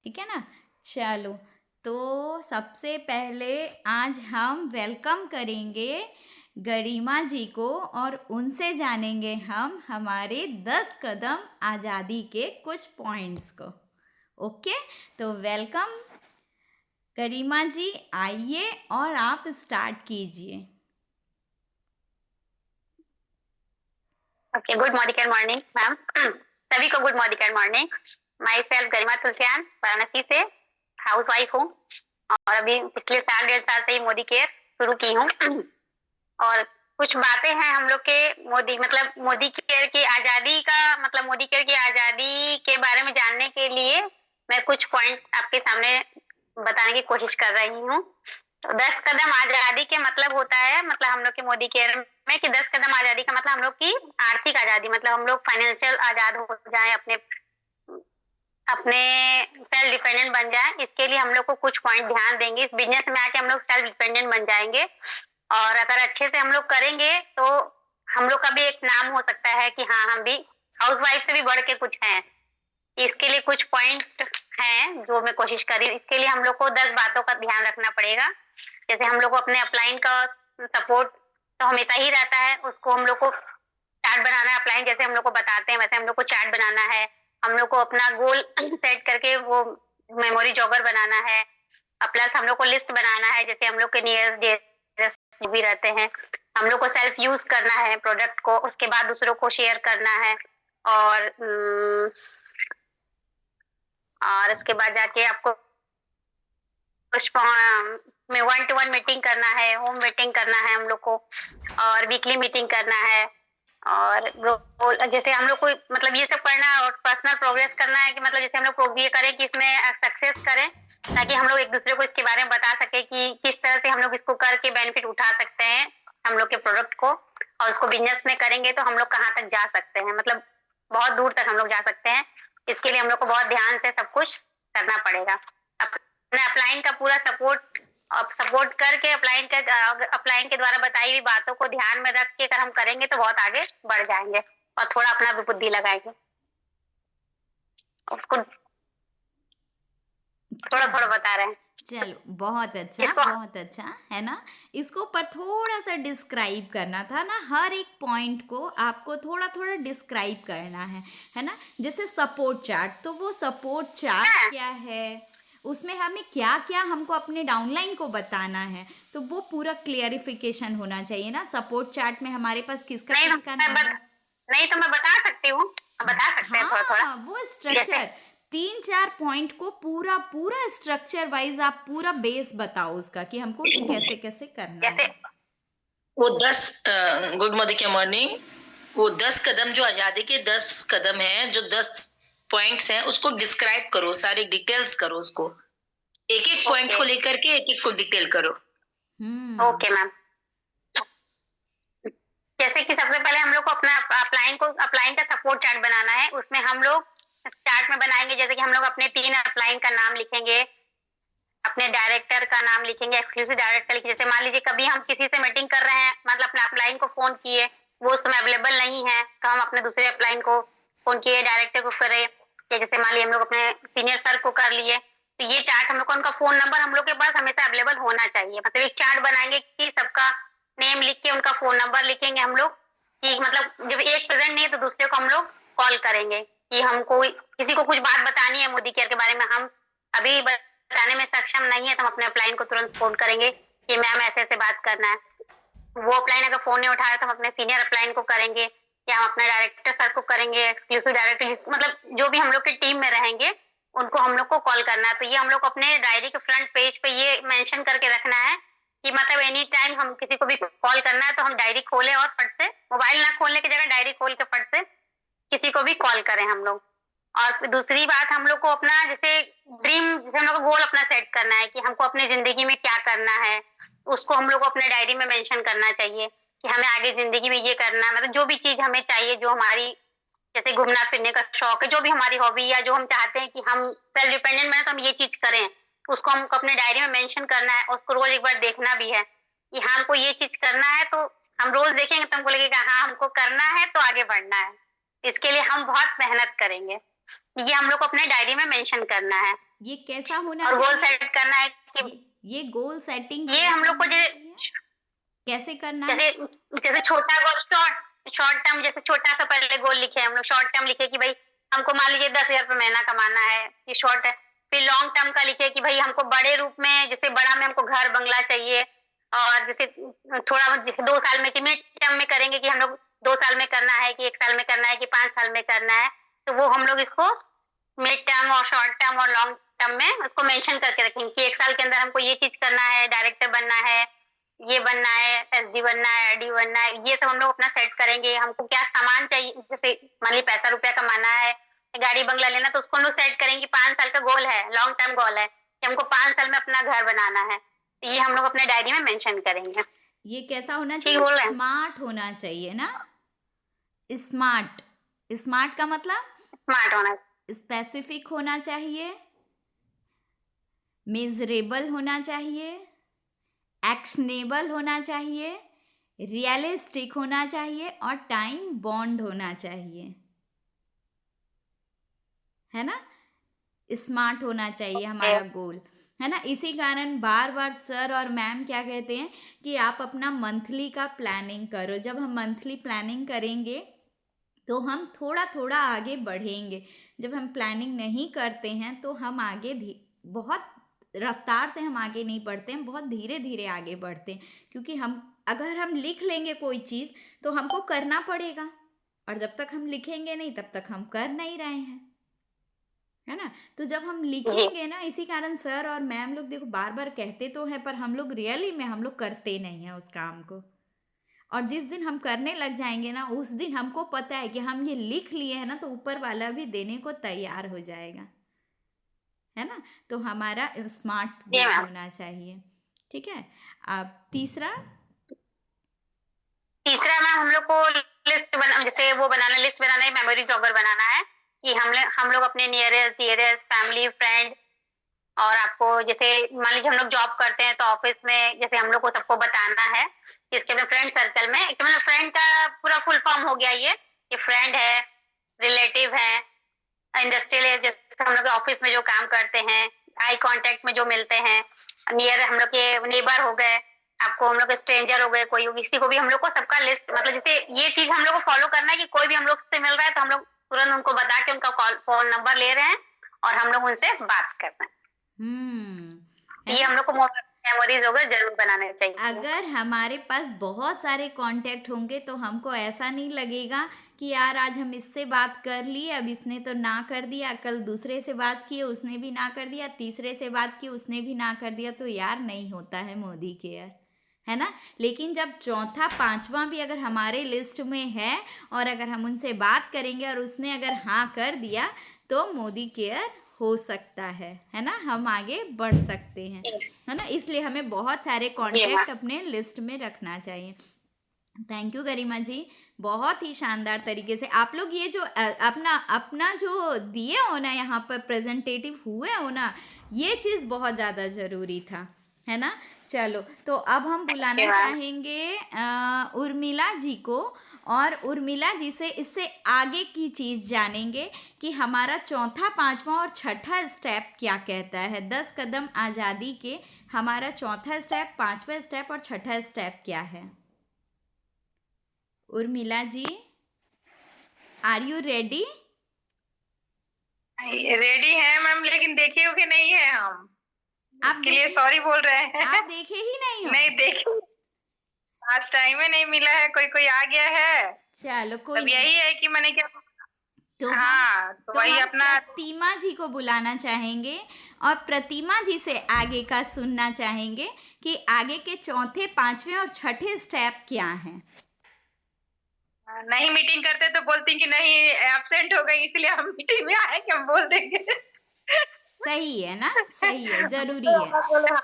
ठीक है ना? चलो, तो सबसे पहले आज हम वेलकम करेंगे गरिमा जी को और उनसे जानेंगे हम हमारे 10 कदम आज़ादी के कुछ पॉइंट्स को। ओके, तो वेलकम गरिमा जी, आइए और आप स्टार्ट कीजिए। Okay, good morning and morning ma'am. सभी को good morning and morning. Myself Garima Tulsian, Varanasi से हाउस वाइफ हूँ और अभी पिछले 1.5 साल से ही मोदी केयर शुरू की हूँ। और कुछ बातें हैं हम लोग के मोदी केयर की आजादी का मतलब मोदी केयर की आजादी के बारे में जानने के लिए मैं कुछ पॉइंट आपके सामने बताने की कोशिश कर रही हूँ। तो 10 कदम आजादी के मतलब होता है, मतलब हम लोग के मोदी केयर में कि 10 कदम आजादी का मतलब हम लोग की आर्थिक आजादी, मतलब हम लोग फाइनेंशियल आजाद हो जाए, अपने अपने सेल्फ डिपेंडेंट बन जाए। इसके लिए हम लोग को कुछ पॉइंट ध्यान देंगे। इस बिजनेस में आके हम लोग सेल्फ डिपेंडेंट बन जाएंगे और अगर अच्छे से हम लोग करेंगे तो हम लोग का भी एक नाम हो सकता है कि हाँ, हम भी हाउस वाइफ से भी बढ़ के कुछ हैं। इसके लिए कुछ पॉइंट हैं जो मैं कोशिश करी। इसके लिए हम लोग को 10 बातों का ध्यान रखना पड़ेगा। जैसे हम लोग को अपने अपलाइन का सपोर्ट तो हमेशा ही रहता है, उसको हम लोग को चार्ट बनाना है। अपलाइन जैसे हम लोग को बताते हैं वैसे हम लोग को चार्ट बनाना है। हम लोग को अपना गोल सेट करके वो मेमोरी जॉगर बनाना है। प्लस हम लोग को लिस्ट बनाना है, जैसे हम लोग के नियर भी रहते हैं। हम लोग को सेल्फ यूज करना है प्रोडक्ट को, उसके बाद दूसरों को शेयर करना है। और और उसके बाद जाके आपको में 1-to-1 मीटिंग करना है, होम मीटिंग करना है हम लोग को, और वीकली मीटिंग करना है। और जैसे हम लोग को मतलब ये सब करना है और पर्सनल प्रोग्रेस करना है कि मतलब जैसे हम लोग ये करें कि इसमें सक्सेस करें, ताकि हम लोग एक दूसरे को इसके बारे में बता सके कि किस तरह से हम लोग इसको करके बेनिफिट उठा सकते हैं हम लोग के प्रोडक्ट को, और उसको बिजनेस में करेंगे तो हम लोग कहाँ तक जा सकते हैं, मतलब बहुत दूर तक हम लोग जा सकते हैं। इसके लिए हम लोग को बहुत ध्यान से सब कुछ करना पड़ेगा। अपने अपलाइन का पूरा सपोर्ट करके अपलाइन के द्वारा बताई हुई बातों को ध्यान में रख के अगर हम करेंगे तो बहुत आगे बढ़ जाएंगे और थोड़ा अपना भी बुद्धि लगाएंगे, उसको थोड़ा थोड़ा बता रहे हैं। चलो, बहुत अच्छा, इसको बहुत अच्छा है ना। इसको पर थोड़ा सा डिस्क्राइब करना था ना, हर एक पॉइंट को आपको थोड़ा थोड़ा डिस्क्राइब करना है ना। जैसे सपोर्ट चार्ट, तो वो सपोर्ट चार्ट क्या है, उसमें हमें क्या क्या हमको अपने डाउनलाइन को बताना है, तो वो पूरा क्लियरिफिकेशन होना चाहिए ना। सपोर्ट चार्ट में हमारे पास किसका नहीं किसका नंबर। नहीं तो मैं बता सकती हूँ, बता सकते हैं थोड़ा थोड़ा। हाँ, वो जैसे स्ट्रक्चर 3-4 पॉइंट को पूरा पूरा स्ट्रक्चर वाइज आप पूरा बेस बताओ उसका कि हमको कैसे कैसे करना जैसे है। वो 10 गुड मॉर्निंग मॉर्निंग, वो 10 कदम जो आजादी के 10 कदम है, जो 10 पॉइंट्स हैं, उसको डिस्क्राइब करो, सारी डिटेल्स करो, उसको एक एक पॉइंट को लेकर के एक एक को डिटेल करो। Okay ma'am. जैसे कि सबसे पहले हम लोग को अपना अपलाइन का सपोर्ट चार्ट बनाना है। उसमें हम लोग चार्ट में बनाएंगे, जैसे कि हम लोग अपने 3 अपलाइन का नाम लिखेंगे, अपने डायरेक्टर का नाम लिखेंगे, एक्सक्लूसिव डायरेक्टर लिखेंगे। जैसे मान लीजिए कभी हम किसी से मीटिंग कर रहे हैं, मतलब अपने अपलाइन को फोन किए, वो उस समय अवेलेबल नहीं है, तो हम अपने दूसरे अपलाइन को फोन किए, डायरेक्टर को करे, या जैसे मान लीजिए हम लोग अपने सीनियर सर को कर लिए, तो ये चार्ट हम लोग को उनका फोन नंबर हम लोग के पास हमेशा अवेलेबल होना चाहिए। मतलब एक चार्ट बनाएंगे कि सबका नेम लिख के उनका फोन नंबर लिखेंगे हम लोग, कि मतलब जब एक प्रेजेंट नहीं है तो दूसरे को हम लोग कॉल करेंगे कि हमको किसी को कुछ बात बतानी है मोदी केयर के बारे में, हम अभी बताने में सक्षम नहीं है, तो हम अपने अपलाइन को तुरंत फोन करेंगे कि मैम ऐसे ऐसे बात करना है। वो अपलाइन अगर फोन नहीं उठाया तो हम अपने सीनियर अपलाइन को करेंगे, या हम अपने डायरेक्टर सर को करेंगे, एक्सक्लूसिव डायरेक्टर, मतलब जो भी हम लोग के टीम में रहेंगे उनको हम लोग को कॉल करना है। तो ये हम लोग अपने डायरी के फ्रंट पेज पे ये मेंशन करके रखना है कि मतलब एनी टाइम हम किसी को भी कॉल करना है तो हम डायरी खोले और फट से, मोबाइल ना खोलने की जगह डायरी खोल के फट से किसी को भी कॉल करें हम लोग। और दूसरी बात, हम लोग को अपना जैसे ड्रीम, जैसे हम लोग को गोल अपना सेट करना है कि हमको अपनी जिंदगी में क्या करना है, उसको हम लोग को अपने डायरी में मेंशन करना चाहिए कि हमें आगे जिंदगी में ये करना है। मतलब जो भी चीज हमें चाहिए, जो हमारी जैसे घूमना फिरने का शौक है, जो भी हमारी हॉबी या जो हम चाहते हैं कि हम सेल्फ डिपेंडेंट बने तो हम ये चीज करें, उसको हमको अपने डायरी में मेंशन करना है। उसको रोज एक बार देखना भी है कि हाँ हमको ये चीज करना है, तो हम रोज देखेंगे तो हमको लगेगा हाँ हमको करना है तो आगे बढ़ना है। इसके लिए हम बहुत मेहनत करेंगे, ये हम लोग को अपने डायरी में मेंशन करना है। ये कैसा होना और गोल चाहिए? सेट करना है कि ये गोल सेटिंग ये हम कैसा लोग को होना चाहिए? कैसे करना है? जैसे जैसे छोटा गोल, शॉर्ट शॉर्ट टर्म, जैसे छोटा सा पहले गोल लिखे हम लोग, शॉर्ट टर्म लिखे कि भाई हमको मान लीजिए 10,000 रुपये महीना कमाना है, ये शॉर्ट है। फिर लॉन्ग टर्म का लिखे कि भाई हमको बड़े रूप में, जैसे बड़ा में हमको घर बंगला चाहिए, और जैसे थोड़ा जैसे 2 साल में, कि मिड टर्म में करेंगे कि हम लोग 2 साल में करना है, कि 1 साल में करना है, कि 5 साल में करना है। तो वो हम लोग इसको मिड टर्म और शॉर्ट टर्म और लॉन्ग टर्म में उसको मेंशन करके रखेंगे कि 1 साल के अंदर हमको ये चीज करना है, डायरेक्टर बनना है, ये बनना है, एसडी बनना है, एडी बनना है, ये सब हम लोग अपना सेट करेंगे। हमको क्या सामान चाहिए, जैसे मान ली पैसा रुपया कमाना है, गाड़ी बंगला लेना, तो उसको हम लोग सेट करेंगे। 5 साल का गोल है, लॉन्ग टर्म गोल है कि हमको 5 साल में अपना घर बनाना है, तो ये हम लोग अपने डायरी में मेंशन करेंगे। ये कैसा होना ठीक चाहिए? बोल रहे हैं? स्मार्ट होना चाहिए ना? स्मार्ट। स्मार्ट का मतलब स्मार्ट होना स्पेसिफिक होना चाहिए, मेजरेबल होना चाहिए, एक्शनेबल होना चाहिए, रियलिस्टिक होना चाहिए और टाइम बॉन्ड होना चाहिए, है ना? स्मार्ट होना चाहिए हमारा गोल, है ना? इसी कारण बार बार सर और मैम क्या कहते हैं कि आप अपना मंथली का प्लानिंग करो। जब हम मंथली प्लानिंग करेंगे तो हम थोड़ा थोड़ा आगे बढ़ेंगे। जब हम प्लानिंग नहीं करते हैं तो हम आगे बहुत रफ्तार से हम आगे नहीं बढ़ते हैं, बहुत धीरे धीरे आगे बढ़ते हैं, क्योंकि अगर हम लिख लेंगे कोई चीज़ तो हमको करना पड़ेगा, और जब तक हम लिखेंगे नहीं तब तक हम कर नहीं रहे हैं, है ना? तो जब हम जी। लिखेंगे ना, इसी कारण सर और मैम लोग देखो बार बार कहते तो हैं, पर हम लोग रियली में हम लोग करते नहीं हैं उस काम को। और जिस दिन हम करने लग जाएंगे ना, उस दिन हमको पता है कि हम ये लिख लिए हैं ना, तो ऊपर वाला भी देने को तैयार हो जाएगा, है ना? तो हमारा स्मार्ट जी गोल मैम। होना चाहिए, ठीक है? अब तीसरा, तीसरा मैम हम लोग को लिस्ट बना, जैसे वो बनाना, लिस्ट बनाना है, मेमोरी जॉगर बनाना है कि हम लोग अपने नियरेस्ट डियरेस्ट फैमिली फ्रेंड, और आपको जैसे मान लीजिए हम लोग जॉब करते हैं तो ऑफिस में जैसे हम लोग को सबको बताना है, इसके में फ्रेंड सर्कल में, एक मतलब फ्रेंड का पूरा फुल फॉर्म हो गया ये फ्रेंड है, रिलेटिव है, इंडस्ट्रियल है, जैसे हम लोग ऑफिस में जो काम करते हैं, आई कांटेक्ट में जो मिलते हैं, नियर हम लोग के नेबर हो गए, आपको हम लोग स्ट्रेंजर हो गए, कोई किसी को भी हम लोग को सबका लिस्ट, मतलब जैसे ये चीज हम लोग को फॉलो करना है कि कोई भी हम लोग से मिल रहा है तो हम लोग तुरंत उनको बता के उनका कॉल फोन नंबर ले रहे हैं और हम लोग उनसे बात कर रहे हैं। है ये ना? हम लोग को मेमोरीज वगैरह जरूर बनाने चाहिए। अगर हमारे पास बहुत सारे कांटेक्ट होंगे तो हमको ऐसा नहीं लगेगा कि यार आज हम इससे बात कर लिए, अब इसने तो ना कर दिया, कल दूसरे से बात किए उसने भी ना कर दिया, तीसरे से बात की उसने भी ना कर दिया, तो यार नहीं होता है मोदी केयर, है ना? लेकिन जब चौथा पांचवा भी अगर हमारे लिस्ट में है और अगर हम उनसे बात करेंगे और उसने अगर हाँ कर दिया तो मोदी केयर हो सकता है ना? हम आगे बढ़ सकते हैं, है ना? इसलिए हमें बहुत सारे कॉन्टैक्ट अपने लिस्ट में रखना चाहिए। थैंक यू गरिमा जी, बहुत ही शानदार तरीके से आप लोग ये जो अपना अपना जो दिए हो ना, यहाँ पर प्रेजेंटेटिव हुए हो ना, ये चीज़ बहुत ज़्यादा ज़रूरी था, है ना? चलो, तो अब हम बुलाना चाहेंगे उर्मिला जी को, और उर्मिला जी से इससे आगे की चीज़ जानेंगे कि हमारा चौथा पांचवा और छठा स्टेप क्या कहता है। 10 कदम आज़ादी के हमारा चौथा स्टेप, पांचवा स्टेप और छठा स्टेप क्या है? Urmila ji, are you ready? Ready है मैम, लेकिन देखे हो कि नहीं है हम, इसके लिए सॉरी बोल रहे हैं। आप देखे ही नहीं हो? नहीं देखे, लास्ट टाइम में नहीं मिला है, कोई आ गया है। चलो कोई नहीं। यही है कि मैंने क्या, तो हाँ, तो वही हम अपना प्रतिमा जी को बुलाना चाहेंगे और प्रतिमा जी से आगे का सुनना चाहेंगे कि आगे के चौथे, पांचवें और छठे स्टेप क्या हैं। नहीं मीटिंग करते तो बोलती कि नहीं एब्सेंट हो गई, इसलिए हम मीटिंग में आए कि हम बोल देंगे। सही है ना? सही है, जरूरी है।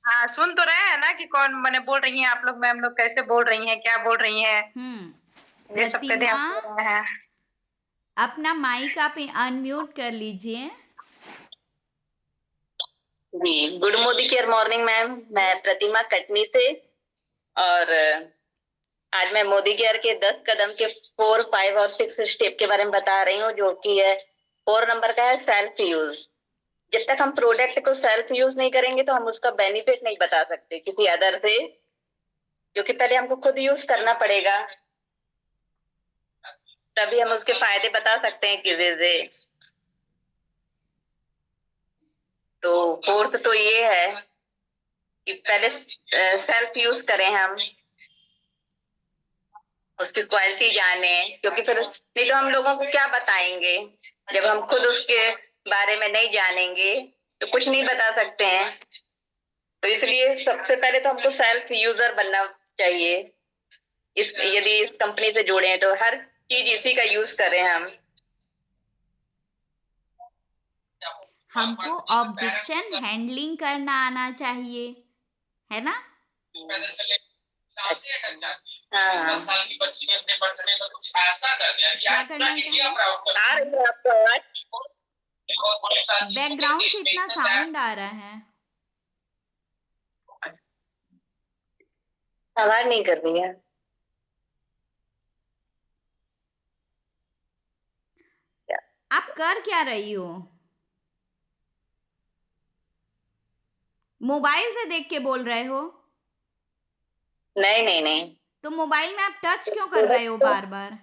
हाँ, सुन तो रहे हैं ना कि कौन मैंने बोल रही हैं आप लोग, मैम लोग कैसे बोल रही हैं, क्या बोल रही हैं, ये सब पे ध्यान दे रहे हैं। अपना माइक आप अनम्यूट कर लीजिए। जी, गुड मोदी केयर मॉर्निंग मैम, मैं प्रतिमा कटनी से, और आज मैं मोदी केयर के 10 कदम के 4, 5 और 6 स्टेप के बारे में बता रही हूँ, जो कि है 4 नंबर का है सेल्फ यूज। जब तक हम प्रोडक्ट को सेल्फ यूज नहीं करेंगे तो हम उसका बेनिफिट नहीं बता सकते किसी अदर से, क्योंकि पहले हमको खुद यूज करना पड़ेगा, तभी हम उसके फायदे बता सकते हैं किसी से। तो फोर्थ तो ये है कि पहले सेल्फ यूज करें हम, उसकी क्वालिटी जाने, क्योंकि फिर नहीं तो हम लोगों को क्या बताएंगे जब हम खुद उसके बारे में नहीं जानेंगे, तो कुछ नहीं बता सकते हैं। तो इसलिए सबसे पहले तो हमको सेल्फ यूजर बनना चाहिए। यदि इस कंपनी से जुड़े हैं तो हर चीज इसी का यूज करें हम। हमको ऑब्जेक्शन हैंडलिंग करना आना चाहिए, है ना? हाँ, साल की बच्ची ने अपने बर्थडे में कुछ ऐसा कर दिया कि क्या आज करना पूरा इंडिया चाहिए? प्राउड कर आ रही है आपको आवाज? और बड़े साल की बैकग्राउंड छोटी से इतना सी साउंड आ रहा है। आवाज नहीं कर रही है। आप कर क्या रही हो? मोबाइल से देख के बोल रहे हो? नहीं नहीं नहीं, तो मोबाइल में आप टच क्यों कर रहे हो बार बार?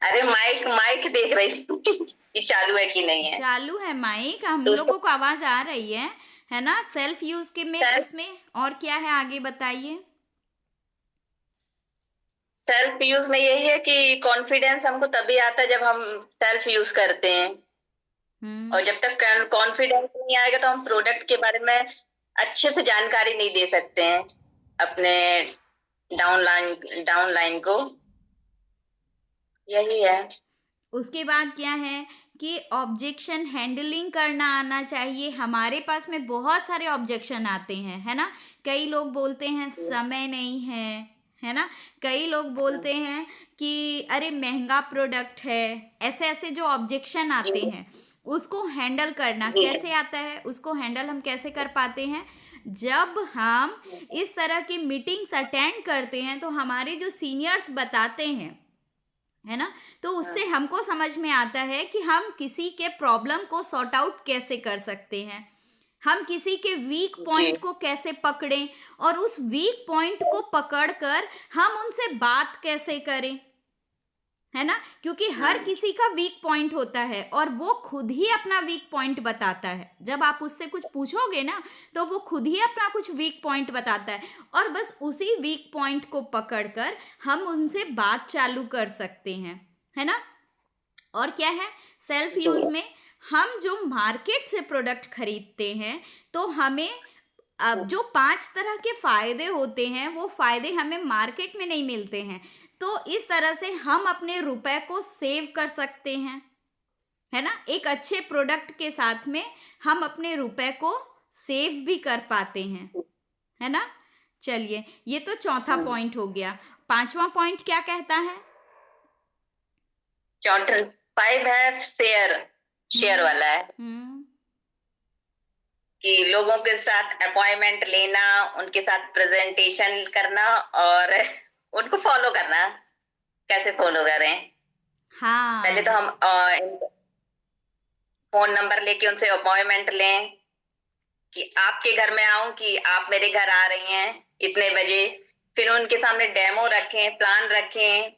अरे माइक माइक देख रही थी कि चालू है कि नहीं है। चालू है माइक, हम तो लोगों को आवाज आ रही है ना? सेल्फ यूज के में उसमें और क्या है, आगे बताइए। सेल्फ यूज में यही है कि कॉन्फिडेंस हमको तभी आता है जब हम सेल्फ यूज करते हैं, और जब तक कॉन्फिडेंस नहीं आएगा तो हम प्रोडक्ट के बारे में अच्छे से जानकारी नहीं दे सकते हैं अपने डाउनलाइन को। यही है। उसके बाद क्या है कि ऑब्जेक्शन हैंडलिंग करना आना चाहिए। हमारे पास में बहुत सारे ऑब्जेक्शन आते हैं, है ना? कई लोग बोलते हैं समय नहीं है ना? कई लोग बोलते हैं कि अरे महंगा प्रोडक्ट है। ऐसे ऐसे जो ऑब्जेक्शन आते हैं उसको हैंडल करना कैसे आता है? उसको हैंडल हम कैसे कर पाते हैं? जब हम इस तरह की मीटिंग्स अटेंड करते हैं तो हमारे जो सीनियर्स बताते हैं, है ना, तो उससे हमको समझ में आता है कि हम किसी के प्रॉब्लम को सॉर्ट आउट कैसे कर सकते हैं, हम किसी के वीक पॉइंट को कैसे पकड़ें, और उस वीक पॉइंट को पकड़कर हम उनसे बात कैसे करें, है ना? क्योंकि हर किसी का वीक पॉइंट होता है और वो खुद ही अपना वीक पॉइंट बताता है। जब आप उससे कुछ पूछोगे ना तो वो खुद ही अपना कुछ वीक पॉइंट बताता है, और बस उसी वीक पॉइंट को पकड़कर हम उनसे बात चालू कर सकते हैं, है ना? और क्या है सेल्फ यूज में, हम जो मार्केट से प्रोडक्ट खरीदते हैं तो हमें अब जो 5 तरह के फायदे होते हैं वो फायदे हमें मार्केट में नहीं मिलते हैं। तो इस तरह से हम अपने रुपए को सेव कर सकते हैं, है ना? एक अच्छे प्रोडक्ट के साथ में हम अपने रुपए को सेव भी कर पाते हैं, है ना? चलिए, ये तो चौथा पॉइंट हो गया। 5वां पॉइंट क्या कहता है? चौथा 5 है शेयर वाला है कि लोगों के साथ अपॉइंटमेंट लेना, उनके साथ प्रेजेंटेशन करना और उनको फॉलो करना। कैसे फॉलो करें? हाँ, पहले तो हम फोन नंबर लेके उनसे अपॉइंटमेंट लें कि आपके घर में आऊं कि आप मेरे घर आ रही हैं इतने बजे। फिर उनके सामने डेमो रखें, प्लान रखें,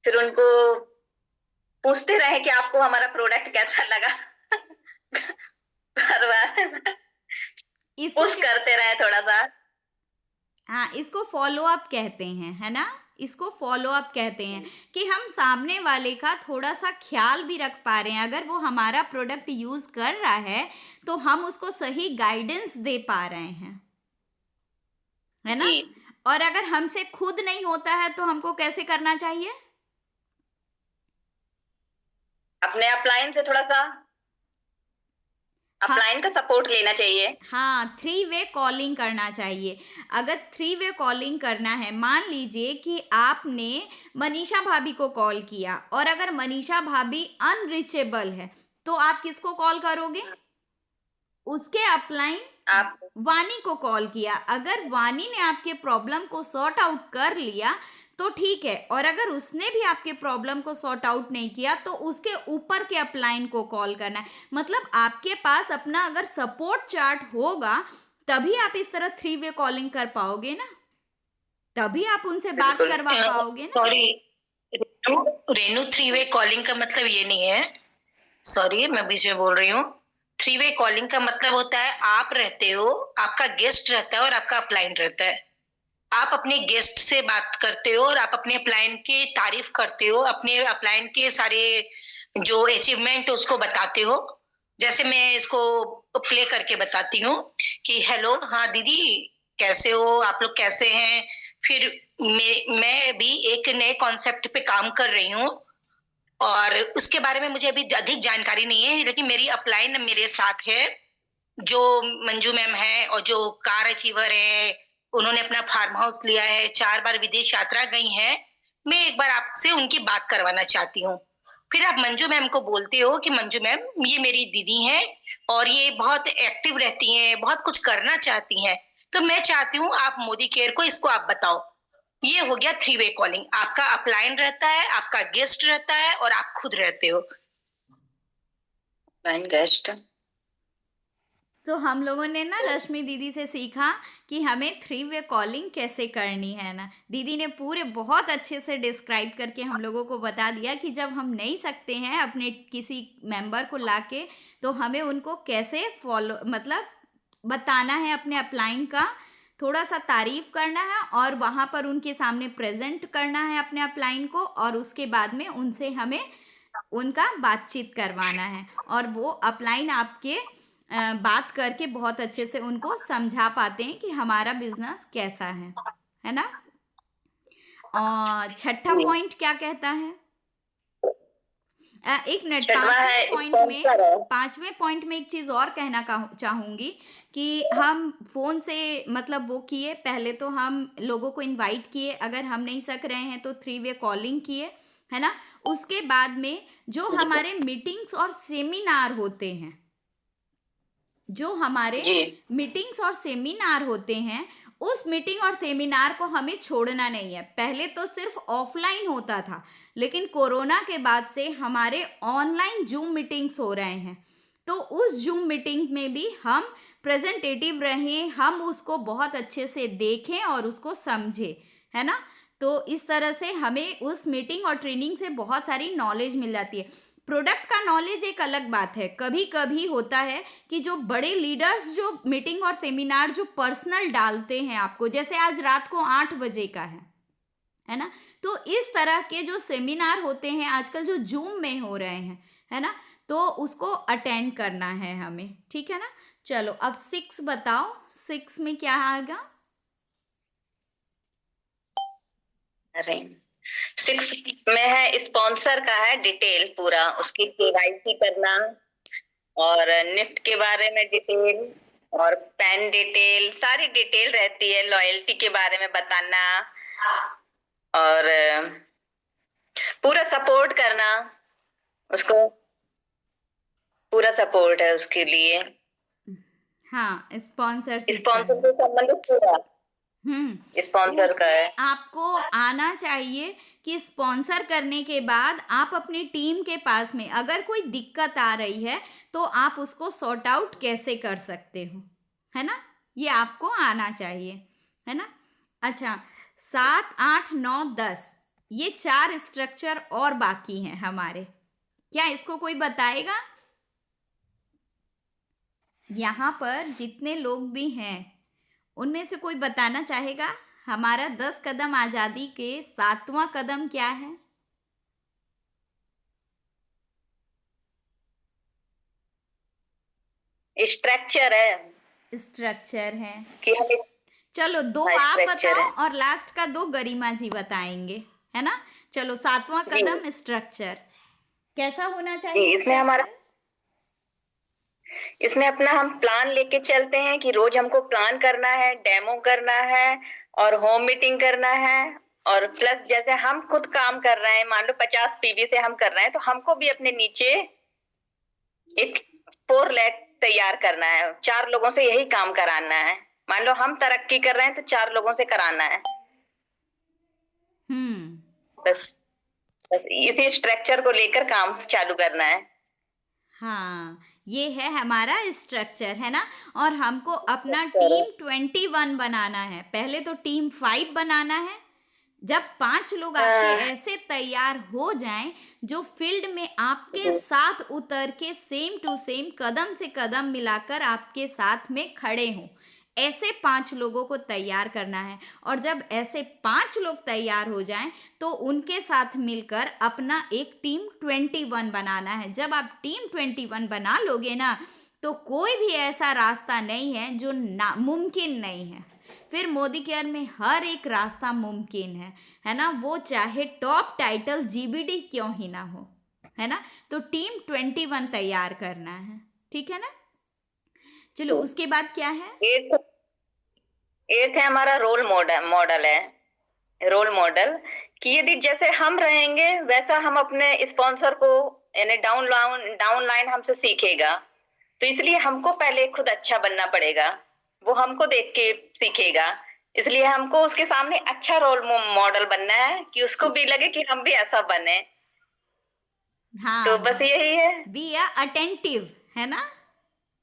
फिर उनको पूछते रहे कि आपको हमारा प्रोडक्ट कैसा लगा बार बार इसको पुश करते रहे थोड़ा सा। हाँ, इसको फॉलो अप कहते हैं, है ना? इसको फॉलो अप कहते हैं कि हम सामने वाले का थोड़ा सा ख्याल भी रख पा रहे हैं। अगर वो हमारा प्रोडक्ट यूज कर रहा है तो हम उसको सही गाइडेंस दे पा रहे हैं, है ना? और अगर हमसे खुद नहीं होता है तो हमको कैसे करना चाहिए? अपने अपलाइन से थोड़ा सा अपलाइन का सपोर्ट लेना चाहिए। हाँ, 3 वे कॉलिंग करना चाहिए। अगर 3 वे कॉलिंग करना है, मान लीजिए कि आपने मनीषा भाभी को कॉल किया और अगर मनीषा भाभी अनरीचेबल है तो आप किसको कॉल करोगे? उसके अपलाइन आप वानी को कॉल किया। अगर वानी ने आपके प्रॉब्लम को सॉर्ट आउट कर लिया तो ठीक है, और अगर उसने भी आपके प्रॉब्लम को सॉर्ट आउट नहीं किया तो उसके ऊपर के अपलाइन को कॉल करना है। मतलब आपके पास अपना अगर सपोर्ट चार्ट होगा तभी आप इस तरह 3 वे कॉलिंग कर पाओगे ना, तभी आप उनसे बात बिल्कुल। करवा पाओगे ना। सॉरी रेनू, 3 वे कॉलिंग का मतलब ये नहीं है, सॉरी मैं बीच में बोल रही हूँ। 3 वे कॉलिंग का मतलब होता है आप रहते हो, आपका गेस्ट रहता है और आपका अपलाइन रहता है। आप अपने गेस्ट से बात करते हो और आप अपने अपलाइन की तारीफ करते हो, अपने अपलाइन के सारे जो अचीवमेंट उसको बताते हो। जैसे मैं इसको प्ले करके बताती हूँ कि हेलो, हाँ दीदी कैसे हो, आप लोग कैसे हैं। फिर मैं भी एक नए कॉन्सेप्ट पे काम कर रही हूँ और उसके बारे में मुझे अभी अधिक जानकारी नहीं है, लेकिन मेरी अपलाइन मेरे साथ है, जो मंजू मैम है और जो कार अचीवर है, उन्होंने अपना फार्म हाउस लिया है, 4 बार विदेश यात्रा गई हैं। मैं एक बार आपसे उनकी बात करवाना चाहती हूँ। फिर आप मंजू मैम को बोलते हो कि मंजू मैम ये मेरी दीदी हैं और ये बहुत एक्टिव रहती हैं, बहुत कुछ करना चाहती हैं, तो मैं चाहती हूँ आप मोदी केयर को इसको आप बताओ। ये हो गया 3 वे कॉलिंग। आपका अपलाइन रहता है, आपका गेस्ट रहता है और आप खुद रहते हो। गेस्ट। तो हम लोगों ने ना रश्मि दीदी से सीखा कि हमें 3 वे कॉलिंग कैसे करनी है ना। दीदी ने पूरे बहुत अच्छे से डिस्क्राइब करके हम लोगों को बता दिया कि जब हम नहीं सकते हैं अपने किसी मेंबर को लाके, तो हमें उनको कैसे फॉलो मतलब बताना है, अपने अपलाइन का थोड़ा सा तारीफ करना है और वहाँ पर उनके सामने प्रेजेंट करना है अपने अपलाइन को, और उसके बाद में उनसे हमें उनका बातचीत करवाना है, और वो अपलाइन आपके बात करके बहुत अच्छे से उनको समझा पाते हैं कि हमारा बिजनेस कैसा है ना। और छठा पॉइंट क्या कहता है? एक मिनट, पांचवें पॉइंट में एक चीज और कहना चाहूंगी कि हम फोन से मतलब वो किए, पहले तो हम लोगों को इनवाइट किए, अगर हम नहीं सक रहे हैं तो 3 वे कॉलिंग किए, है ना। उसके बाद में जो हमारे मीटिंग्स और सेमिनार होते हैं, जो हमारे मीटिंग्स और सेमिनार होते हैं, उस मीटिंग और सेमिनार को हमें छोड़ना नहीं है। पहले तो सिर्फ ऑफलाइन होता था, लेकिन कोरोना के बाद से हमारे ऑनलाइन जूम मीटिंग्स हो रहे हैं, तो उस जूम मीटिंग में भी हम प्रेजेंटेटिव रहें, हम उसको बहुत अच्छे से देखें और उसको समझें, है ना। तो इस तरह से हमें उस मीटिंग और ट्रेनिंग से बहुत सारी नॉलेज मिल जाती है। प्रोडक्ट का नॉलेज एक अलग बात है, कभी कभी होता है कि जो बड़े लीडर्स जो मीटिंग और सेमिनार जो पर्सनल डालते हैं आपको, जैसे आज रात को 8 बजे का है ना, तो इस तरह के जो सेमिनार होते हैं आजकल जो जूम में हो रहे हैं, है ना, तो उसको अटेंड करना है हमें, ठीक है ना। चलो अब 6 बताओ, 6 में क्या आएगा? अरे 6 में है स्पॉन्सर का है डिटेल पूरा, उसकी केवाईसी करना और निफ्ट के बारे में डिटेल और पैन डिटेल, सारी डिटेल रहती है। लॉयल्टी के बारे में बताना और पूरा सपोर्ट करना, उसको पूरा सपोर्ट है उसके लिए। हाँ, स्पॉन्सर से संबंधित पूरा स्पॉन्सर का है। आपको आना चाहिए कि स्पॉन्सर करने के बाद आप अपनी टीम के पास में अगर कोई दिक्कत आ रही है तो आप उसको सॉर्ट आउट कैसे कर सकते हो, है ना, ये आपको आना चाहिए, है ना। अच्छा, 7, 8, 9, 10 ये 4 स्ट्रक्चर और बाकी हैं हमारे, क्या इसको कोई बताएगा? यहाँ पर जितने लोग भी हैं उनमें से कोई बताना चाहेगा हमारा 10 कदम आजादी के 7वां कदम क्या है? स्ट्रक्चर है कि चलो 2 आप बताओ और लास्ट का 2 गरिमा जी बताएंगे, है ना। चलो 7वां कदम स्ट्रक्चर कैसा होना चाहिए? इसमें अपना हम प्लान लेके चलते हैं कि रोज हमको प्लान करना है, डेमो करना है और होम मीटिंग करना है, और प्लस जैसे हम खुद काम कर रहे हैं, मान लो 50 पीवी से हम कर रहे हैं, तो हमको भी अपने नीचे एक 4 लैख तैयार करना है, 4 लोगों से यही काम कराना है। मान लो हम तरक्की कर रहे हैं तो 4 लोगों से कराना है। हम्म। बस बस इसी स्ट्रक्चर को लेकर काम चालू करना है। हाँ, ये है हमारा स्ट्रक्चर, है ना। और हमको अपना टीम 21 बनाना है। पहले तो टीम 5 बनाना है। जब 5 लोग आपके ऐसे तैयार हो जाएं जो फील्ड में आपके साथ उतर के सेम टू सेम कदम से कदम मिलाकर आपके साथ में खड़े हों, ऐसे 5 लोगों को तैयार करना है। और जब ऐसे 5 लोग तैयार हो जाएं तो उनके साथ मिलकर अपना एक टीम 21 बनाना है। जब आप टीम 21 बना लोगे ना, तो कोई भी ऐसा रास्ता नहीं है जो ना मुमकिन नहीं है। फिर मोदी केयर में हर एक रास्ता मुमकिन है ना। वो चाहे टॉप टाइटल जीबीडी क्यों ही ना हो, है ना। तो टीम 21 तैयार करना है, ठीक है ना। चलो, उसके बाद क्या है? एट्थ है हमारा रोल मॉडल है। रोल मॉडल कि यदि जैसे हम रहेंगे वैसा हम अपने स्पॉन्सर को, यानी डाउन लाइन हमसे सीखेगा। तो इसलिए हमको पहले खुद अच्छा बनना पड़ेगा, वो हमको देख के सीखेगा। इसलिए हमको उसके सामने अच्छा रोल मॉडल बनना है कि उसको भी लगे कि हम भी ऐसा बने। हाँ, तो बस यही है। बी अटेंटिव, है ना।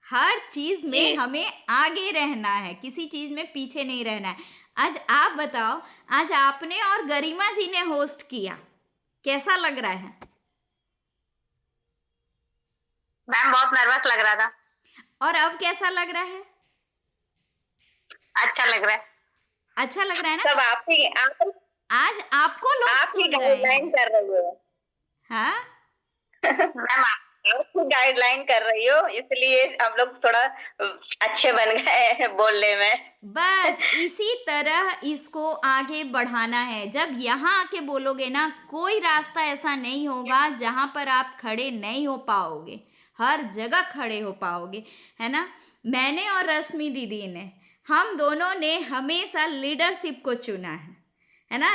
हर चीज में हमें आगे रहना है, किसी चीज में पीछे नहीं रहना है। आज आप बताओ, आज आपने और गरिमा जी ने होस्ट किया, कैसा लग रहा है? मैम बहुत नर्वस लग रहा था। और अब कैसा लग रहा है? अच्छा लग रहा है। अच्छा लग रहा है ना। सब आप आज आपको लोग ही सुन रहे गाइडलाइन हैं। कर रही हो। हाँ, मैम आप ही गाइडलाइन कर रही हो, इसलिए हम लोग थोड़ा अच्छे बन गए हैं बोलने में। बस इसी तरह इसको आगे बढ़ाना है। जब यहाँ आके बोलोगे ना, कोई रास्ता ऐसा नहीं होगा जहाँ पर आप खड़े नहीं हो पाओगे, हर जगह खड़े हो पाओगे, है ना। मैंने और रश्मि दीदी ने, हम दोनों ने हमेशा लीडरशिप को चुना है ना।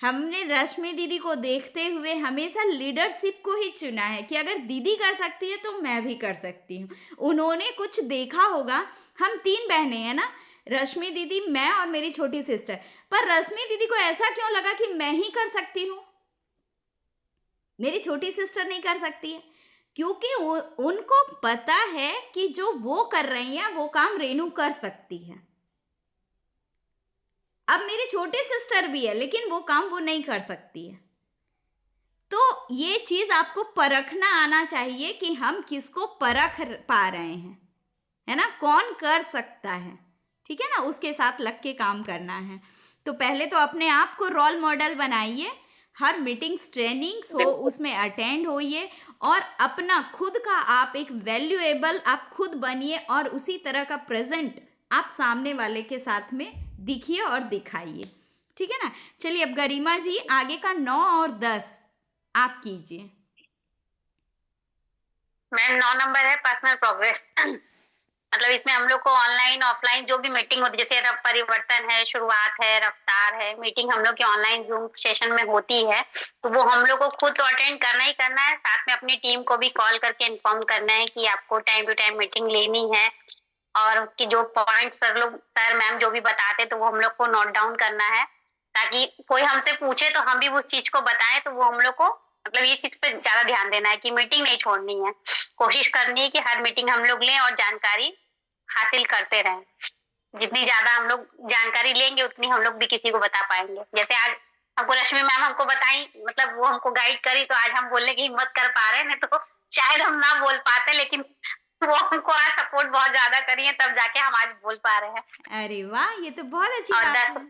हमने रश्मि दीदी को देखते हुए हमेशा लीडरशिप को ही चुना है कि अगर दीदी कर सकती है तो मैं भी कर सकती हूँ। उन्होंने कुछ देखा होगा, हम 3 बहनें हैं ना, रश्मि दीदी, मैं और मेरी छोटी सिस्टर। पर रश्मि दीदी को ऐसा क्यों लगा कि मैं ही कर सकती हूँ, मेरी छोटी सिस्टर नहीं कर सकती है? क्योंकि उनको पता है कि जो वो कर रही हैं वो काम रेनू कर सकती है। अब मेरी छोटी सिस्टर भी है, लेकिन वो काम वो नहीं कर सकती है। तो ये चीज आपको परखना आना चाहिए कि हम किसको परख पा रहे हैं, है ना, कौन कर सकता है, ठीक है ना। उसके साथ लग के काम करना है। तो पहले तो अपने आप को रोल मॉडल बनाइए, हर मीटिंग्स ट्रेनिंग्स हो उसमें अटेंड होइए, और अपना खुद का आप एक वैल्यूएबल आप खुद बनिए, और उसी तरह का प्रेजेंट आप सामने वाले के साथ में दिखिए और दिखाइए, ठीक है ना। चलिए, अब गरिमा जी आगे का 9 और 10 आप कीजिए। मैम 9 नंबर है पर्सनल प्रोग्रेस। मतलब इसमें हम लोग को ऑनलाइन ऑफलाइन जो भी मीटिंग होती है, जैसे परिवर्तन है, शुरुआत है, रफ्तार है, मीटिंग हम लोग की ऑनलाइन जूम सेशन में होती है, तो वो हम लोग को खुद तो अटेंड करना ही करना है, साथ में अपनी टीम को भी कॉल करके इन्फॉर्म करना है कि आपको टाइम टू टाइम मीटिंग लेनी है, और उसकी जो पॉइंट सर मैम जो भी बताते तो वो हम लोग को नोट डाउन करना है, ताकि कोई हमसे पूछे तो हम भी उस चीज को बताएं। तो वो हम लोग को मतलब ये चीज पे ज्यादा ध्यान देना है कि मीटिंग नहीं छोड़नी है, कोशिश करनी है कि हर मीटिंग हम लोग लें और जानकारी हासिल करते रहें। जितनी ज्यादा हम लोग जानकारी लेंगे उतनी हम लोग भी किसी को बता पाएंगे। जैसे आज हमको रश्मि मैम हमको बताई, मतलब वो हमको गाइड करी, तो आज हम बोलने की हिम्मत कर पा रहे हैं, नहीं तो शायद हम ना बोल पाते, लेकिन वो हमको आज सपोर्ट बहुत ज्यादा करी है, तब जाके हम आज बोल पा रहे हैं। अरे वाह, ये तो बहुत अच्छी और बात है।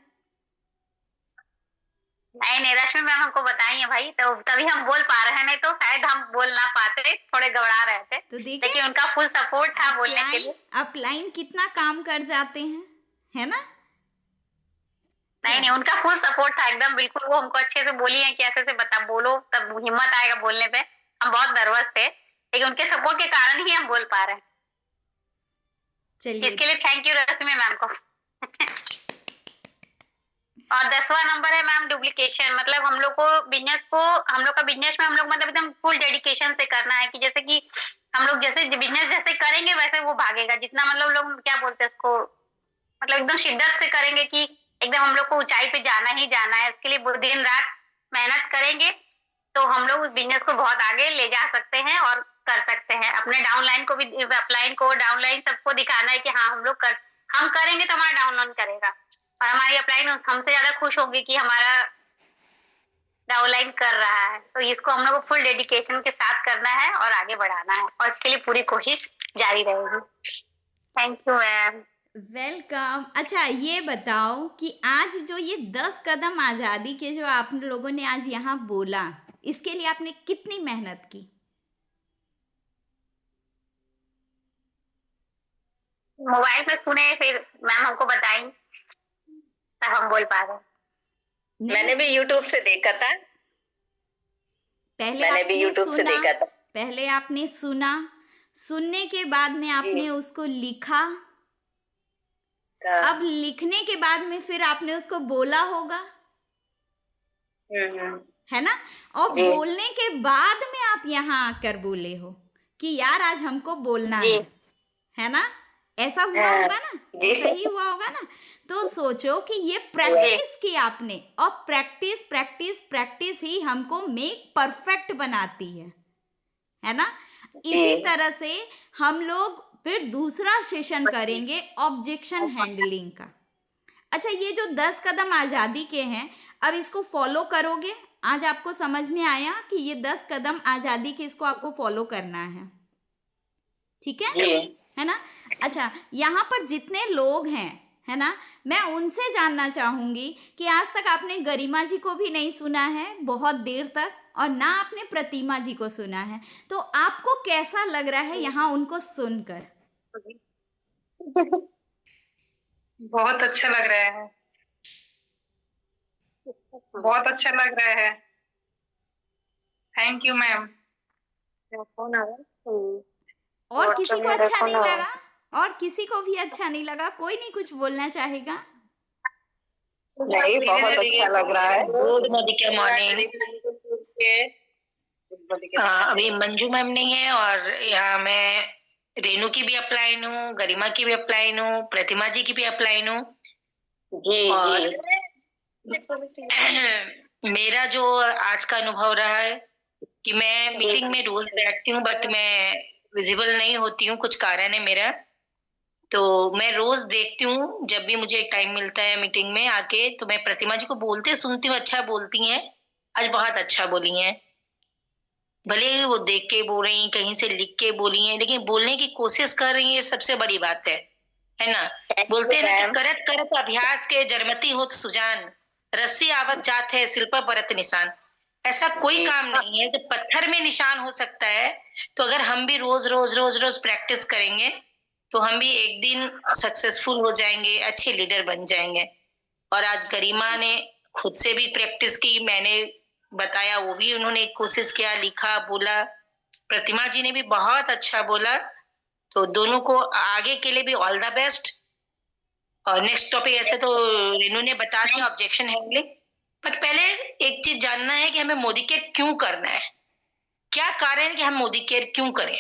नहीं रश्मि मैम हमको बताई है भाई, तो तभी हम बोल पा रहे हैं, नहीं तो शायद हम बोल ना पाते, थोड़े घबरा रहे थे। तो देखिए, लेकिन उनका फुल सपोर्ट था बोलने के लिए। अपलाइन कितना काम कर जाते हैं, है ना। नहीं उनका फुल सपोर्ट था एकदम, बिल्कुल। वो हमको अच्छे से बोली है कि ऐसे से बता, बोलो, तब हिम्मत आएगा बोलने पे। हम बहुत नर्वस थे, लेकिन उनके सपोर्ट के कारण ही हम बोल पा रहे हैं। चलिए, इसके लिए थैंक यू रश्मि मैम को। और 10वां नंबर है मैम डुप्लीकेशन। मतलब हम लोग का बिजनेस में हम लोग मतलब एकदम फुल डेडिकेशन से करना है, कि जैसे कि हम लोग जैसे बिजनेस जैसे करेंगे वैसे वो भागेगा। जितना मतलब लोग क्या बोलते हैं उसको, मतलब एकदम शिद्दत से करेंगे कि एकदम हम लोग को ऊंचाई पे जाना ही जाना है। इसके लिए वो दिन रात मेहनत करेंगे तो हम लोग उस बिजनेस को बहुत आगे ले जा सकते हैं और कर सकते हैं। अपने डाउनलाइन को भी, अपलाइन को, डाउनलाइन सबको दिखाना है कि हाँ हम करेंगे तो हमारा डाउनलाइन करेगा और हमारी अपलाइन हमसे ज्यादा खुश होगी कि हमारा डाउनलाइन कर रहा है। तो इसको हम लोग को फुल डेडिकेशन के साथ करना है और आगे बढ़ाना है और इसके लिए पूरी कोशिश जारी रहेगी। Thank you ma'am. वेलकम। अच्छा, ये बताओ कि आज जो ये 10 कदम आज़ादी के जो आप लोगों ने आज यहाँ बोला, इसके लिए आपने कितनी मेहनत की? मोबाइल पे सुने, फिर मैम हमको बताई, तब हम बोल पा रहे हैं। नहीं, मैंने भी यूट्यूब से देखा था। पहले मैंने भी आपने यूट्यूब से सुना, देखा था। पहले आपने सुना, सुनने के बाद में आपने उसको लिखा, हाँ। अब लिखने के बाद में फिर आपने उसको बोला होगा, है ना? और जी। बोलने के बाद में आप यहाँ आकर बोले हो कि यार आज हमको बोलना जी। है ना? ऐसा हुआ हाँ, होगा ना? जी। ऐसा ही हुआ होगा ना? तो सोचो कि ये प्रैक्टिस की आपने, और प्रैक्टिस प्रैक्टिस प्रैक्टिस ही हमको मेक परफेक्ट बनाती है ना? इसी जी। तरह से हम लोग फिर दूसरा सेशन करेंगे ऑब्जेक्शन हैंडलिंग का। अच्छा, ये जो 10 कदम आज़ादी के हैं, अब इसको फॉलो करोगे? आज आपको समझ में आया कि ये 10 कदम आज़ादी के, इसको आपको फॉलो करना है, ठीक है? जी। है ना? अच्छा, यहाँ पर जितने लोग हैं, है ना, मैं उनसे जानना चाहूँगी कि आज तक आपने गरिमा जी को भी नहीं सुना है बहुत देर तक, और ना आपने प्रतिमा जी को सुना है, तो आपको कैसा लग रहा है यहाँ उनको सुनकर? बहुत अच्छा लग रहा है, बहुत अच्छा लग रहा है। Thank you ma'am. और किसी को अच्छा नहीं लगा? और किसी को भी अच्छा नहीं लगा? कोई नहीं कुछ बोलना चाहेगा? नहीं, बहुत अच्छा लग रहा है। Good morning morning. अभी मंजू मैम नहीं है और यहाँ मैं रेनू की भी अपलाइन हूँ, गरिमा की भी अपलाइन हूँ, प्रतिमा जी की भी अपलाइन हूँ। जी। और मेरा जो आज का अनुभव रहा है कि मैं मीटिंग में रोज बैठती हूँ बट मैं विजिबल नहीं होती हूँ, कुछ कारण है मेरा। तो मैं रोज देखती हूँ, जब भी मुझे टाइम मिलता है मीटिंग में आके, तो मैं प्रतिमा जी को बोलते सुनती हूँ, अच्छा बोलती हैं, आज बहुत अच्छा बोली हैं। भले ही वो देख के बोल रही हैं, कहीं से लिख के बोली हैं, लेकिन बोलने की कोशिश कर रही है, सबसे बड़ी बात है ना? बोलते हैं ना कि करत करत अभ्यास के जरमती होत सुजान, रस्सी आवत जात है सिल पर परत निशान। ऐसा कोई काम नहीं है जो पत्थर में निशान हो सकता है। तो अगर हम भी रोज रोज रोज रोज प्रैक्टिस करेंगे तो हम भी एक दिन सक्सेसफुल हो जाएंगे, अच्छे लीडर बन जाएंगे। और आज गरिमा ने खुद से भी प्रैक्टिस की, मैंने बताया, वो भी उन्होंने कोशिश किया, लिखा, बोला। प्रतिमा जी ने भी बहुत अच्छा बोला। तो दोनों को आगे के लिए भी ऑल द बेस्ट। और नेक्स्ट टॉपिक ऐसे तो रेनू ने बता दिया, ऑब्जेक्शन हैंडलिंग। बट पहले एक चीज जानना है कि हमें मोदी केयर क्यों करना है, क्या कारण है कि हम मोदी केयर क्यों करें।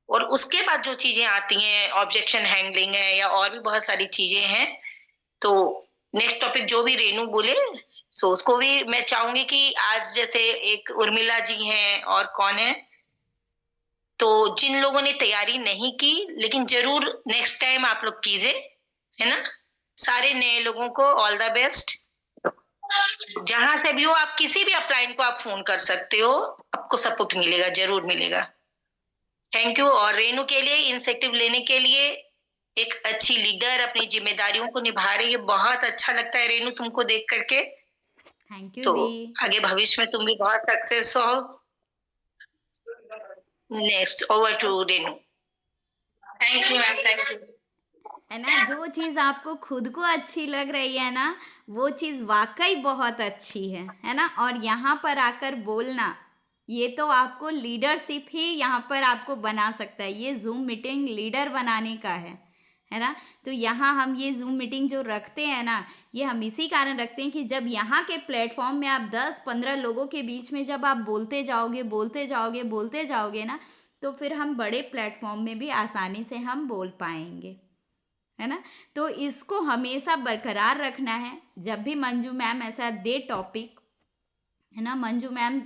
और उसके बाद जो चीजें आती हैं, ऑब्जेक्शन हैंडलिंग है या और भी बहुत सारी चीजें हैं। तो नेक्स्ट टॉपिक जो भी रेनू बोले, सो उसको भी मैं चाहूंगी कि आज जैसे एक उर्मिला जी हैं और कौन है, तो जिन लोगों ने तैयारी नहीं की, लेकिन जरूर नेक्स्ट टाइम आप लोग कीजिए, है ना? सारे नए लोगों को ऑल द बेस्ट। जहां से भी हो, आप किसी भी अपलाइन को आप फोन कर सकते हो, आपको सपोर्ट मिलेगा, जरूर मिलेगा। Thank you. और रेनू के लिए इनिशिएटिव लेने के लिए, एक अच्छी लीडर अपनी जिम्मेदारियों को निभा रही है, बहुत अच्छा लगता है रेनू तुमको देख करके। थैंक यू तो दी। आगे भविष्य में तुम भी बहुत सक्सेस हो। Next over to Renu. Thank you ma'am, thank you. है ना, जो चीज़ आपको खुद को अच्छी लग रही है ना, वो चीज़ वाकई बहुत अच्छी है ना? और यहाँ पर आकर बोलना, ये तो आपको लीडरशिप ही यहाँ पर आपको बना सकता है। ये जूम मीटिंग लीडर बनाने का है ना? तो यहाँ हम ये जूम मीटिंग जो रखते हैं ना, ये हम इसी कारण रखते हैं कि जब यहाँ के प्लेटफॉर्म में आप 10-15 लोगों के बीच में जब आप बोलते जाओगे बोलते जाओगे बोलते जाओगे ना, तो फिर हम बड़े प्लेटफॉर्म में भी आसानी से हम बोल पाएंगे, है ना। तो इसको हमेशा बरकरार रखना है। जब भी मंजू मैम ऐसा दे टॉपिक, है ना, मंजू मैम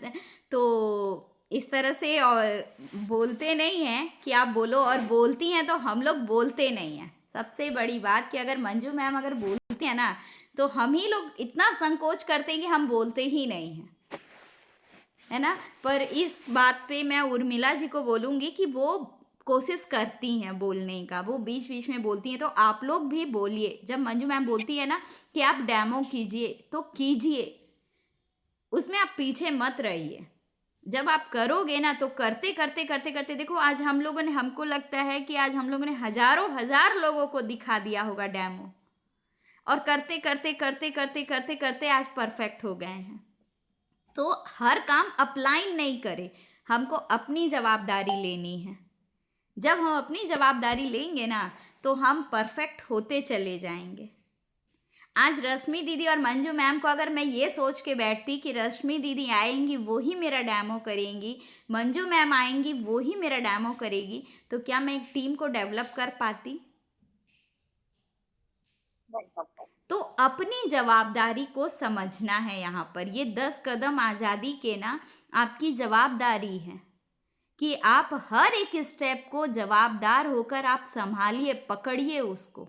तो इस तरह से और बोलते नहीं हैं कि आप बोलो, और बोलती हैं तो हम लोग बोलते नहीं हैं। सबसे बड़ी बात कि अगर मंजू मैम अगर बोलती हैं ना, तो हम ही लोग इतना संकोच करते हैं कि हम बोलते ही नहीं हैं, है ना। पर इस बात पे मैं उर्मिला जी को बोलूँगी कि वो कोशिश करती हैं बोलने का, वो बीच बीच में बोलती हैं। तो आप लोग भी बोलिए। जब मंजू मैम बोलती है ना कि आप डेमो कीजिए, तो कीजिए, उसमें आप पीछे मत रहिए। जब आप करोगे ना, तो करते करते करते करते देखो, आज हम लोगों ने, हमको लगता है कि आज हम लोगों ने हजारों हजार लोगों को दिखा दिया होगा डेमो, और करते करते करते करते करते करते आज परफेक्ट हो गए हैं। तो हर काम अप्लाई नहीं करें, हमको अपनी जवाबदारी लेनी है। जब हम अपनी जवाबदारी लेंगे ना, तो हम परफेक्ट होते चले जाएंगे। आज रश्मि दीदी और मंजू मैम को अगर मैं ये सोच के बैठती कि रश्मि दीदी आएंगी वो ही मेरा डेमो करेंगी, मंजू मैम आएंगी वो ही मेरा डेमो करेगी, तो क्या मैं एक टीम को डेवलप कर पाती? तो अपनी जवाबदारी को समझना है। यहाँ पर ये 10 कदम आज़ादी के ना आपकी जवाबदारी है कि आप हर एक स्टेप को जवाबदार होकर आप संभालिए, पकड़िए उसको।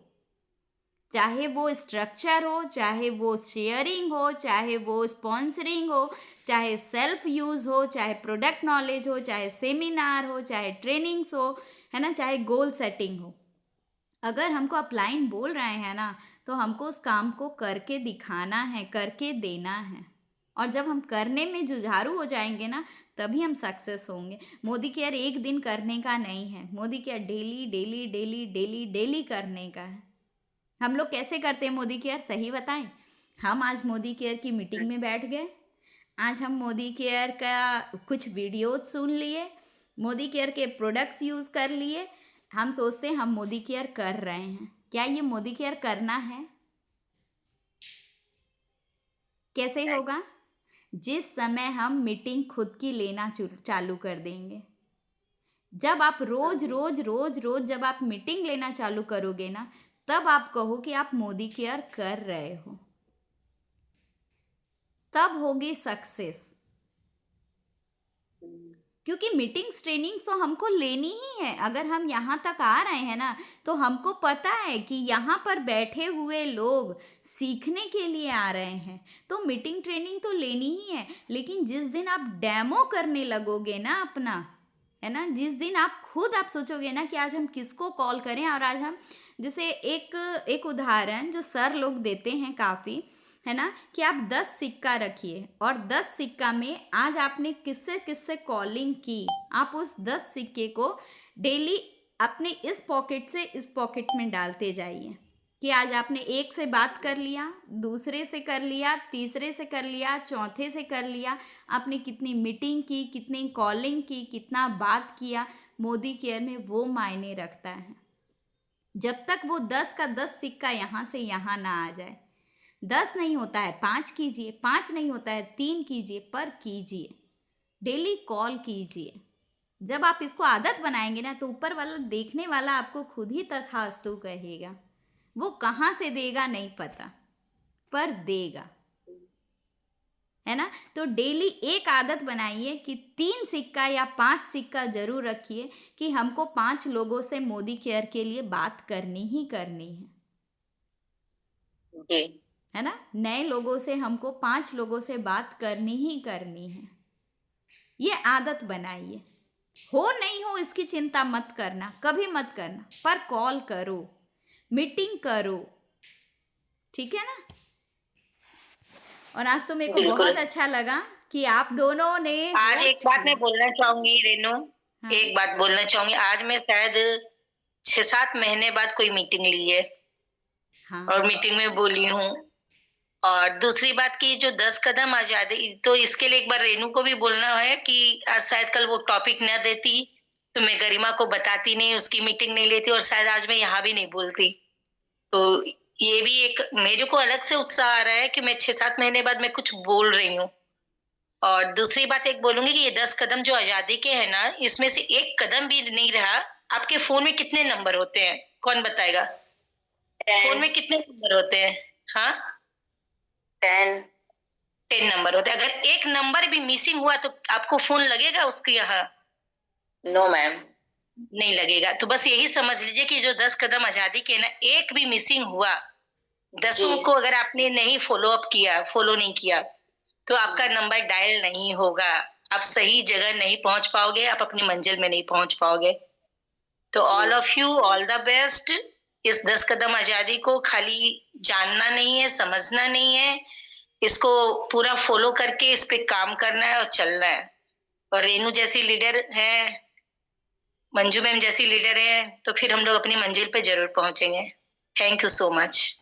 चाहे वो स्ट्रक्चर हो, चाहे वो शेयरिंग हो, चाहे वो स्पॉन्सरिंग हो, चाहे सेल्फ यूज़ हो, चाहे प्रोडक्ट नॉलेज हो, चाहे सेमिनार हो, चाहे ट्रेनिंग्स हो, है ना, चाहे गोल सेटिंग हो। अगर हमको अपलाइन बोल रहे हैं ना, तो हमको उस काम को करके दिखाना है, करके देना है। और जब हम करने में जुझारू हो जाएंगे ना, तभी हम सक्सेस होंगे। मोदी केयर एक दिन करने का नहीं है, Modi care daily daily daily daily daily करने का है। हम लोग कैसे करते हैं मोदी केयर, सही बताएं? हम आज मोदी केयर की मीटिंग में बैठ गए, आज हम मोदी केयर का कुछ वीडियोज सुन लिए, मोदी केयर के प्रोडक्ट्स यूज़ कर लिए, हम सोचते हैं हम मोदी केयर कर रहे हैं। क्या ये मोदी केयर करना है? कैसे होगा? जिस समय हम मीटिंग खुद की लेना चालू कर देंगे। जब आप रोज रोज रोज रोज जब आप मीटिंग लेना चालू करोगे ना, तब आप कहो कि आप मोदी केयर कर रहे हो, तब होगी सक्सेस। क्योंकि मीटिंग्स ट्रेनिंग्स तो हमको लेनी ही है। अगर हम यहाँ तक आ रहे हैं ना, तो हमको पता है कि यहाँ पर बैठे हुए लोग सीखने के लिए आ रहे हैं, तो मीटिंग ट्रेनिंग तो लेनी ही है। लेकिन जिस दिन आप डेमो करने लगोगे ना अपना, है ना, जिस दिन आप खुद आप सोचोगे ना कि आज हम किसको कॉल करें, और आज हम जैसे एक उदाहरण जो सर लोग देते हैं काफ़ी, है ना, कि आप 10 सिक्का रखिए और 10 सिक्का में आज आपने किससे किससे कॉलिंग की, आप उस 10 सिक्के को डेली अपने इस पॉकेट से इस पॉकेट में डालते जाइए कि आज आपने एक से बात कर लिया, दूसरे से कर लिया, तीसरे से कर लिया, चौथे से कर लिया, आपने कितनी मीटिंग की, कितनी कॉलिंग की, कितना बात किया। मोदी केयर में वो मायने रखता है। जब तक वो 10 का 10 सिक्का यहाँ से यहाँ ना आ जाए। 10 नहीं होता है 5 कीजिए, 5 नहीं होता है 3 कीजिए, पर कीजिए, डेली कॉल कीजिए। जब आप इसको आदत बनाएंगे ना, तो ऊपर वाला देखने वाला आपको खुद ही तथास्तु कहेगा। वो कहाँ से देगा नहीं पता, पर देगा, है ना। तो डेली एक आदत बनाइए कि 3 सिक्का या 5 सिक्का जरूर रखिए कि हमको 5 लोगों से मोदी केयर के लिए बात करनी ही करनी है, है ना। नए लोगों से हमको 5 लोगों से बात करनी ही करनी है। ये आदत बनाइए। हो नहीं हो इसकी चिंता मत करना, कभी मत करना, पर कॉल करो, मीटिंग करो, ठीक है ना। और आज तो मेरे को बहुत अच्छा लगा कि आप दोनों ने आज एक बात मैं बोलना चाहूंगी रेनू, हाँ। एक बात बोलना चाहूंगी। आज मैं शायद 6-7 महीने बाद कोई मीटिंग ली है, हाँ। और मीटिंग में बोली हूँ। और दूसरी बात की जो 10 कदम आजादी, तो इसके लिए एक बार रेनू को भी बोलना है कि आज शायद कल वो टॉपिक न देती तो मैं गरिमा को बताती नहीं, उसकी मीटिंग नहीं लेती, और शायद आज मैं यहाँ भी नहीं बोलती। तो ये भी एक मेरे को अलग से उत्साह आ रहा है कि मैं 6-7 महीने बाद मैं कुछ बोल रही हूँ। और दूसरी बात एक बोलूंगी कि ये 10 कदम जो आजादी के हैं ना, इसमें से एक कदम भी नहीं रहा। आपके फोन में कितने नंबर होते हैं, कौन बताएगा? फोन में कितने नंबर होते हैं? हाँ, 10। 10 नंबर होते हैं। अगर एक नंबर भी मिसिंग हुआ तो आपको फोन लगेगा उसके यहाँ? No ma'am. नहीं लगेगा। तो बस यही समझ लीजिए कि जो 10 कदम आजादी के ना, एक भी मिसिंग हुआ, 10 को अगर आपने नहीं फॉलो नहीं किया, तो आपका नंबर डायल नहीं होगा, आप सही जगह नहीं पहुंच पाओगे, आप अपनी मंजिल में नहीं पहुंच पाओगे। तो all of you, all the best. इस 10 कदम आजादी को खाली जानना नहीं है, समझना नहीं है, इसको पूरा फॉलो करके इस पे काम करना है और चलना है। और रेनू जैसी लीडर है, मंजू मैम जैसी लीडर है, तो फिर हम लोग अपनी मंजिल पे जरूर पहुंचेंगे। Thank you so much.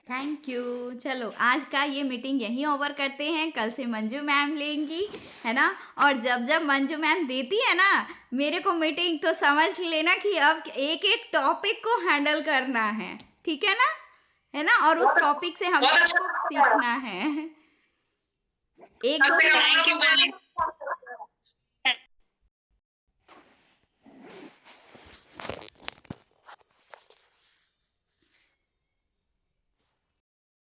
Thank you. चलो आज का ये मीटिंग यहीं ओवर करते हैं, कल से मंजू मैम लेंगी, है ना। और जब जब मंजू मैम देती है ना मेरे को मीटिंग, तो समझ लेना कि अब एक एक टॉपिक को हैंडल करना है, ठीक है ना, है ना। और उस टॉपिक से हम बहुत लोग अच्छा को सीखना है। एक दो थैंक यू मैम।